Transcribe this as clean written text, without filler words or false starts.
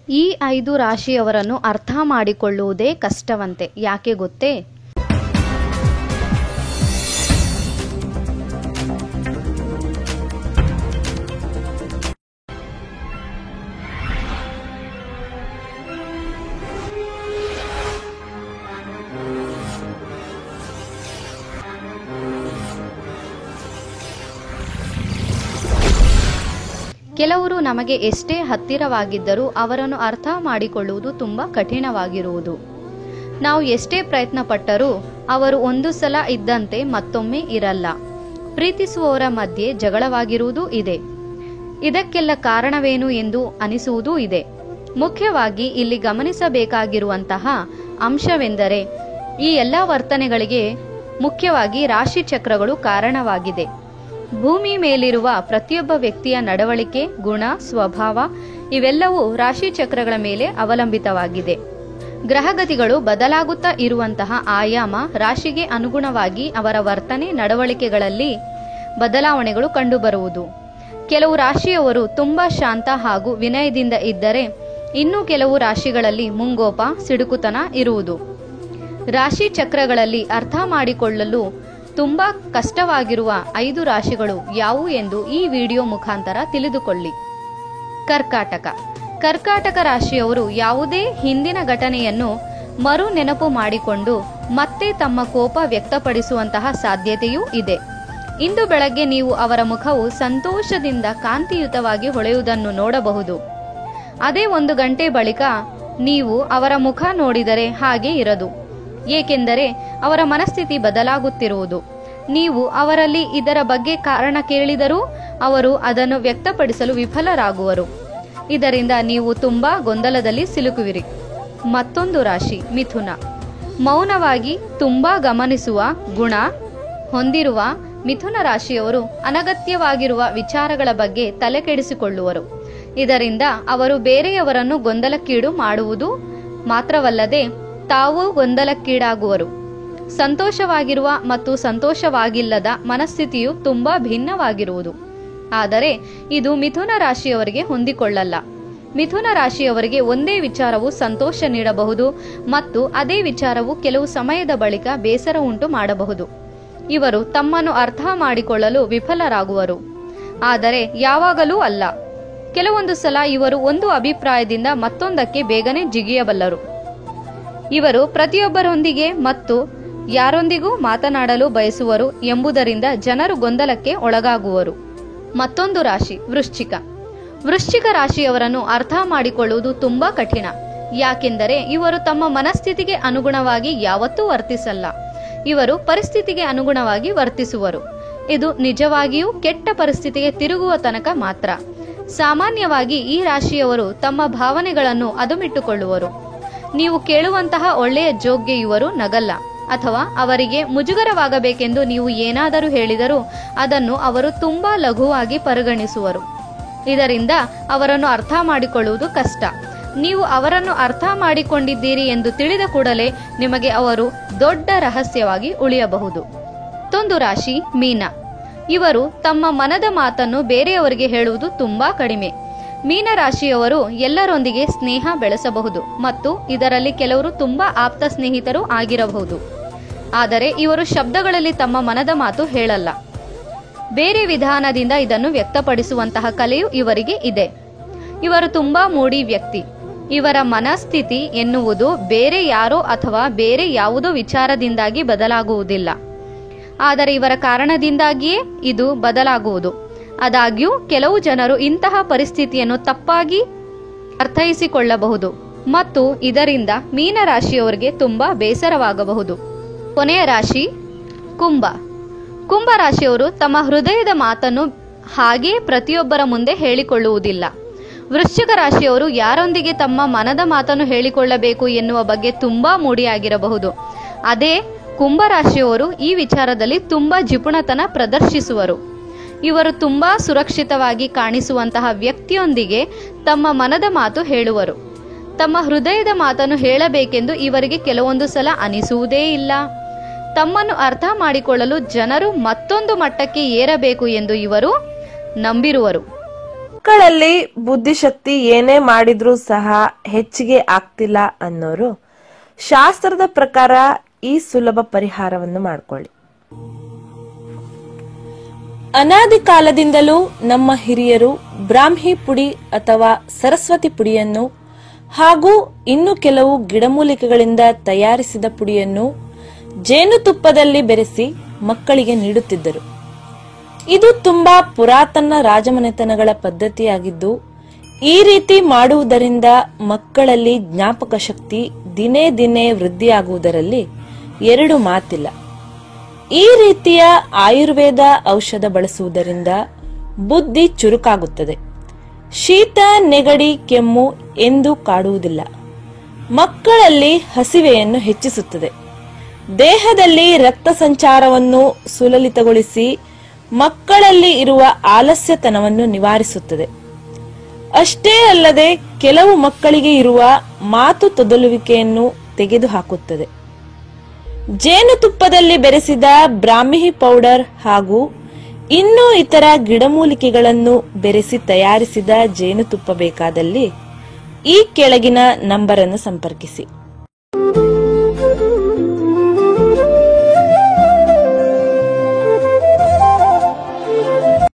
ಈ 5 ರಾಶಿಯವರನ್ನು ಅರ್ಥ ಮಾಡಿಕೊಳ್ಳುವುದೇ ಕಷ್ಟವಂತೆ. ಯಾಕೆ ಗೊತ್ತೇ? ಕೆಲವರು ನಮಗೆ ಎಷ್ಟೇ ಹತ್ತಿರವಾಗಿದ್ದರೂ ಅವರನ್ನು ಅರ್ಥ ಮಾಡಿಕೊಳ್ಳುವುದು ತುಂಬ ಕಠಿಣವಾಗಿರುವುದು. ನಾವು ಎಷ್ಟೇ ಪ್ರಯತ್ನ ಪಟ್ಟರೂ ಅವರು ಒಂದು ಸಲ ಇದ್ದಂತೆ ಮತ್ತೊಮ್ಮೆ ಇರಲ್ಲ. ಪ್ರೀತಿಸುವವರ ಮಧ್ಯೆ ಜಗಳವಾಗಿರುವುದೂ ಇದೆ. ಇದಕ್ಕೆಲ್ಲ ಕಾರಣವೇನು ಎಂದು ಅನಿಸುವುದೂ ಇದೆ. ಮುಖ್ಯವಾಗಿ ಇಲ್ಲಿ ಗಮನಿಸಬೇಕಾಗಿರುವಂತಹ ಅಂಶವೆಂದರೆ ಈ ಎಲ್ಲ ವರ್ತನೆಗಳಿಗೆ ಮುಖ್ಯವಾಗಿ ರಾಶಿ ಚಕ್ರಗಳು ಕಾರಣವಾಗಿದೆ. ಭೂಮಿ ಮೇಲಿರುವ ಪ್ರತಿಯೊಬ್ಬ ವ್ಯಕ್ತಿಯ ನಡವಳಿಕೆ, ಗುಣ, ಸ್ವಭಾವ ಇವೆಲ್ಲವೂ ರಾಶಿ ಚಕ್ರಗಳ ಮೇಲೆ ಅವಲಂಬಿತವಾಗಿದೆ. ಗ್ರಹಗತಿಗಳು ಬದಲಾಗುತ್ತಾ ಇರುವಂತಹ ಆಯಾಮ ರಾಶಿಗೆ ಅನುಗುಣವಾಗಿ ಅವರ ವರ್ತನೆ, ನಡವಳಿಕೆಗಳಲ್ಲಿ ಬದಲಾವಣೆಗಳು ಕಂಡುಬರುವುದು. ಕೆಲವು ರಾಶಿಯವರು ತುಂಬಾ ಶಾಂತ ಹಾಗೂ ವಿನಯದಿಂದ ಇದ್ದರೆ ಇನ್ನು ಕೆಲವು ರಾಶಿಗಳಲ್ಲಿ ಮುಂಗೋಪ, ಸಿಡುಕುತನ ಇರುವುದು. ರಾಶಿ ಚಕ್ರಗಳಲ್ಲಿ ಅರ್ಥ ಮಾಡಿಕೊಳ್ಳಲು ತುಂಬಾ ಕಷ್ಟವಾಗಿರುವ 5 ರಾಶಿಗಳು ಯಾವುವು ಎಂದು ಈ ವಿಡಿಯೋ ಮುಖಾಂತರ ತಿಳಿದುಕೊಳ್ಳಿ. ಕರ್ಕಾಟಕ ರಾಶಿಯವರು ಯಾವುದೇ ಹಿಂದಿನ ಘಟನೆಯನ್ನು ಮರು ನೆನಪು ಮಾಡಿಕೊಂಡು ಮತ್ತೆ ತಮ್ಮ ಕೋಪ ವ್ಯಕ್ತಪಡಿಸುವಂತಹ ಸಾಧ್ಯತೆಯೂ ಇದೆ. ಇಂದು ಬೆಳಗ್ಗೆ ನೀವು ಅವರ ಮುಖವು ಸಂತೋಷದಿಂದ ಕಾಂತಿಯುತವಾಗಿ ಹೊಳೆಯುವುದನ್ನು ನೋಡಬಹುದು. ಅದೇ 1 ಗಂಟೆ ಬಳಿಕ ನೀವು ಅವರ ಮುಖ ನೋಡಿದರೆ ಹಾಗೆ ಇರದು. ಏಕೆಂದರೆ ಅವರ ಮನಸ್ಥಿತಿ ಬದಲಾಗುತ್ತಿರುವುದು. ನೀವು ಅವರಲ್ಲಿ ಇದರ ಬಗ್ಗೆ ಕಾರಣ ಕೇಳಿದರೂ ಅವರು ಅದನ್ನು ವ್ಯಕ್ತಪಡಿಸಲು ವಿಫಲರಾಗುವರು. ಇದರಿಂದ ನೀವು ತುಂಬಾ ಗೊಂದಲದಲ್ಲಿ ಸಿಲುಕುವಿರಿ. ಮತ್ತೊಂದು ರಾಶಿ ಮಿಥುನ. ಮೌನವಾಗಿ ತುಂಬಾ ಗಮನಿಸುವ ಗುಣ ಹೊಂದಿರುವ ಮಿಥುನ ರಾಶಿಯವರು ಅನಗತ್ಯವಾಗಿರುವ ವಿಚಾರಗಳ ಬಗ್ಗೆ ತಲೆಕೆಡಿಸಿಕೊಳ್ಳುವರು. ಇದರಿಂದ ಅವರು ಬೇರೆಯವರನ್ನು ಗೊಂದಲಕ್ಕೀಡು ಮಾಡುವುದು ಮಾತ್ರವಲ್ಲದೆ ತಾವು ಗೊಂದಲಕ್ಕೀಡಾಗುವರು. ಸಂತೋಷವಾಗಿರುವ ಮತ್ತು ಸಂತೋಷವಾಗಿಲ್ಲದ ಮನಸ್ಥಿತಿಯು ತುಂಬಾ ಭಿನ್ನವಾಗಿರುವುದು. ಆದರೆ ಇದು ಮಿಥುನ ರಾಶಿಯವರಿಗೆ ಹೊಂದಿಕೊಳ್ಳಲ್ಲ. ಮಿಥುನ ರಾಶಿಯವರಿಗೆ ಒಂದೇ ವಿಚಾರವು ಸಂತೋಷ ನೀಡಬಹುದು ಮತ್ತು ಅದೇ ವಿಚಾರವು ಕೆಲವು ಸಮಯದ ಬಳಿಕ ಬೇಸರ ಉಂಟು ಮಾಡಬಹುದು. ಇವರು ತಮ್ಮನ್ನು ಅರ್ಥ ಮಾಡಿಕೊಳ್ಳಲು ವಿಫಲರಾಗುವರು, ಆದರೆ ಯಾವಾಗಲೂ ಅಲ್ಲ. ಕೆಲವೊಂದು ಸಲ ಇವರು ಒಂದು ಅಭಿಪ್ರಾಯದಿಂದ ಮತ್ತೊಂದಕ್ಕೆ ಬೇಗನೆ ಜಿಗಿಯಬಲ್ಲರು. ಇವರು ಪ್ರತಿಯೊಬ್ಬರೊಂದಿಗೆ ಮತ್ತು ಯಾರೊಂದಿಗೂ ಮಾತನಾಡಲು ಬಯಸುವರು ಎಂಬುದರಿಂದ ಜನರು ಗೊಂದಲಕ್ಕೆ ಒಳಗಾಗುವರು. ಮತ್ತೊಂದು ರಾಶಿ ವೃಶ್ಚಿಕ ರಾಶಿಯವರನ್ನು ಅರ್ಥ ಮಾಡಿಕೊಳ್ಳುವುದು ತುಂಬಾ ಕಠಿಣ. ಯಾಕೆಂದರೆ ಇವರು ತಮ್ಮ ಮನಸ್ಥಿತಿಗೆ ಅನುಗುಣವಾಗಿ ಯಾವತ್ತೂ ವರ್ತಿಸಲ್ಲ. ಇವರು ಪರಿಸ್ಥಿತಿಗೆ ಅನುಗುಣವಾಗಿ ವರ್ತಿಸುವರು. ಇದು ನಿಜವಾಗಿಯೂ ಕೆಟ್ಟ ಪರಿಸ್ಥಿತಿಗೆ ತಿರುಗುವ ತನಕ ಮಾತ್ರ. ಸಾಮಾನ್ಯವಾಗಿ ಈ ರಾಶಿಯವರು ತಮ್ಮ ಭಾವನೆಗಳನ್ನು ಅದುಮಿಟ್ಟುಕೊಳ್ಳುವರು. ನೀವು ಕೇಳುವಂತಹ ಒಳ್ಳೆಯ ಜೋಕ್ಗೆ ಇವರು ನಗಲ್ಲ, ಅಥವಾ ಅವರಿಗೆ ಮುಜುಗರವಾಗಬೇಕೆಂದು ನೀವು ಏನಾದರೂ ಹೇಳಿದರೂ ಅದನ್ನು ಅವರು ತುಂಬಾ ಲಘುವಾಗಿ ಪರಿಗಣಿಸುವರು. ಇದರಿಂದ ಅವರನ್ನು ಅರ್ಥ ಮಾಡಿಕೊಳ್ಳುವುದು ಕಷ್ಟ. ನೀವು ಅವರನ್ನು ಅರ್ಥ ಮಾಡಿಕೊಂಡಿದ್ದೀರಿ ಎಂದು ತಿಳಿದ ಕೂಡಲೇ ನಿಮಗೆ ಅವರು ದೊಡ್ಡ ರಹಸ್ಯವಾಗಿ ಉಳಿಯಬಹುದು. ಮತ್ತೊಂದು ರಾಶಿ ಮೀನ. ಇವರು ತಮ್ಮ ಮನದ ಮಾತನ್ನು ಬೇರೆಯವರಿಗೆ ಹೇಳುವುದು ತುಂಬಾ ಕಡಿಮೆ. ಮೀನ ರಾಶಿಯವರು ಎಲ್ಲರೊಂದಿಗೆ ಸ್ನೇಹ ಬೆಳೆಸಬಹುದು ಮತ್ತು ಇದರಲ್ಲಿ ಕೆಲವರು ತುಂಬಾ ಆಪ್ತ ಸ್ನೇಹಿತರು ಆಗಿರಬಹುದು. ಆದರೆ ಇವರು ಶಬ್ದಗಳಲ್ಲಿ ತಮ್ಮ ಮನದ ಮಾತು ಹೇಳಲ್ಲ. ಬೇರೆ ವಿಧಾನದಿಂದ ಇದನ್ನು ವ್ಯಕ್ತಪಡಿಸುವಂತಹ ಕಲೆಯು ಇವರಿಗೆ ಇದೆ. ಇವರು ತುಂಬಾ ಮೂಡಿ ವ್ಯಕ್ತಿ. ಇವರ ಮನಸ್ಥಿತಿ ಎನ್ನುವುದು ಬೇರೆ ಯಾರೋ ಅಥವಾ ಬೇರೆ ಯಾವುದೋ ವಿಚಾರದಿಂದಾಗಿ ಬದಲಾಗುವುದಿಲ್ಲ. ಆದರೆ ಇವರ ಕಾರಣದಿಂದಾಗಿಯೇ ಇದು ಬದಲಾಗುವುದು. ಆದಾಗ್ಯೂ ಕೆಲವು ಜನರು ಇಂತಹ ಪರಿಸ್ಥಿತಿಯನ್ನು ತಪ್ಪಾಗಿ ಅರ್ಥೈಸಿಕೊಳ್ಳಬಹುದು ಮತ್ತು ಇದರಿಂದ ಮೀನ ರಾಶಿಯವರಿಗೆ ತುಂಬಾ ಬೇಸರವಾಗಬಹುದು. ಕೊನೆಯ ರಾಶಿ ಕುಂಭ ರಾಶಿಯವರು ತಮ್ಮ ಹೃದಯದ ಮಾತನ್ನು ಹಾಗೆ ಪ್ರತಿಯೊಬ್ಬರ ಮುಂದೆ ಹೇಳಿಕೊಳ್ಳುವುದಿಲ್ಲ. ವೃಶ್ಚಿಕ ರಾಶಿಯವರು ಯಾರೊಂದಿಗೆ ತಮ್ಮ ಮನದ ಮಾತನ್ನು ಹೇಳಿಕೊಳ್ಳಬೇಕು ಎನ್ನುವ ಬಗ್ಗೆ ತುಂಬಾ ಮೂಡಿಯಾಗಿರಬಹುದು. ಅದೇ ಕುಂಭರಾಶಿಯವರು ಈ ವಿಚಾರದಲ್ಲಿ ತುಂಬಾ ಜಿಪುಣತನ ಪ್ರದರ್ಶಿಸುವರು. ಇವರು ತುಂಬಾ ಸುರಕ್ಷಿತವಾಗಿ ಕಾಣಿಸುವಂತಹ ವ್ಯಕ್ತಿಯೊಂದಿಗೆ ತಮ್ಮ ಮನದ ಮಾತು ಹೇಳುವರು. ತಮ್ಮ ಹೃದಯದ ಮಾತನ್ನು ಹೇಳಬೇಕೆಂದು ಇವರಿಗೆ ಕೆಲವೊಂದು ಸಲ ಅನಿಸುವುದೇ ಇಲ್ಲ. ತಮ್ಮನ್ನು ಅರ್ಥ ಮಾಡಿಕೊಳ್ಳಲು ಜನರು ಮತ್ತೊಂದು ಮಟ್ಟಕ್ಕೆ ಏರಬೇಕು ಎಂದು ಇವರು ನಂಬಿರುವರು. ಮಕ್ಕಳಲ್ಲಿ ಬುದ್ಧಿಶಕ್ತಿ ಏನೇ ಮಾಡಿದ್ರೂ ಸಹ ಹೆಚ್ಚಿಗೆ ಆಗ್ತಿಲ್ಲ ಅನ್ನೋರು ಶಾಸ್ತ್ರದ ಪ್ರಕಾರ ಈ ಸುಲಭ ಪರಿಹಾರವನ್ನು ಮಾಡಿಕೊಳ್ಳಿ. ಅನಾದಿ ಕಾಲದಿಂದಲೂ ನಮ್ಮ ಹಿರಿಯರು ಬ್ರಾಹ್ಮಿ ಪುಡಿ ಅಥವಾ ಸರಸ್ವತಿ ಪುಡಿಯನ್ನು ಹಾಗೂ ಇನ್ನು ಕೆಲವು ಗಿಡಮೂಲಿಕೆಗಳಿಂದ ತಯಾರಿಸಿದ ಪುಡಿಯನ್ನು ಜೇನುತುಪ್ಪದಲ್ಲಿ ಬೆರೆಸಿ ಮಕ್ಕಳಿಗೆ ನೀಡುತ್ತಿದ್ದರು. ಇದು ತುಂಬಾ ಪುರಾತನ ರಾಜಮನೆತನಗಳ ಪದ್ಧತಿಯಾಗಿದ್ದು, ಈ ರೀತಿ ಮಾಡುವುದರಿಂದ ಮಕ್ಕಳಲ್ಲಿ ಜ್ಞಾಪಕ ಶಕ್ತಿ ದಿನೇ ದಿನೇ ವೃದ್ಧಿಯಾಗುವುದರಲ್ಲಿ ಎರಡು ಮಾತಿಲ್ಲ. ಈ ರೀತಿಯ ಆಯುರ್ವೇದ ಔಷಧ ಬಳಸುವುದರಿಂದ ಬುದ್ಧಿ ಚುರುಕಾಗುತ್ತದೆ. ಶೀತ, ನೆಗಡಿ, ಕೆಮ್ಮು ಎಂದೂ ಕಾಡುವುದಿಲ್ಲ. ಮಕ್ಕಳಲ್ಲಿ ಹಸಿವೆಯನ್ನು ಹೆಚ್ಚಿಸುತ್ತದೆ. ದೇಹದಲ್ಲಿ ರಕ್ತ ಸಂಚಾರವನ್ನು ಸುಲಲಿತಗೊಳಿಸಿ ಮಕ್ಕಳಲ್ಲಿ ಇರುವ ಆಲಸ್ಯತನವನ್ನು ನಿವಾರಿಸುತ್ತದೆ. ಅಷ್ಟೇ ಅಲ್ಲದೆ ಕೆಲವು ಮಕ್ಕಳಿಗೆ ಇರುವ ಮಾತು ತೊದಲುವಿಕೆಯನ್ನು ತೆಗೆದುಹಾಕುತ್ತದೆ. ಜೇನುತುಪ್ಪದಲ್ಲಿ ಬೆರೆಸಿದ ಬ್ರಾಹ್ಮಿ ಪೌಡರ್ ಹಾಗೂ ಇನ್ನೂ ಇತರ ಗಿಡಮೂಲಿಕೆಗಳನ್ನು ಬೆರೆಸಿ ತಯಾರಿಸಿದ ಜೇನುತುಪ್ಪ ಬೇಕಾದಲ್ಲಿ ಈ ಕೆಳಗಿನ ನಂಬರ್ ಅನ್ನು ಸಂಪರ್ಕಿಸಿ.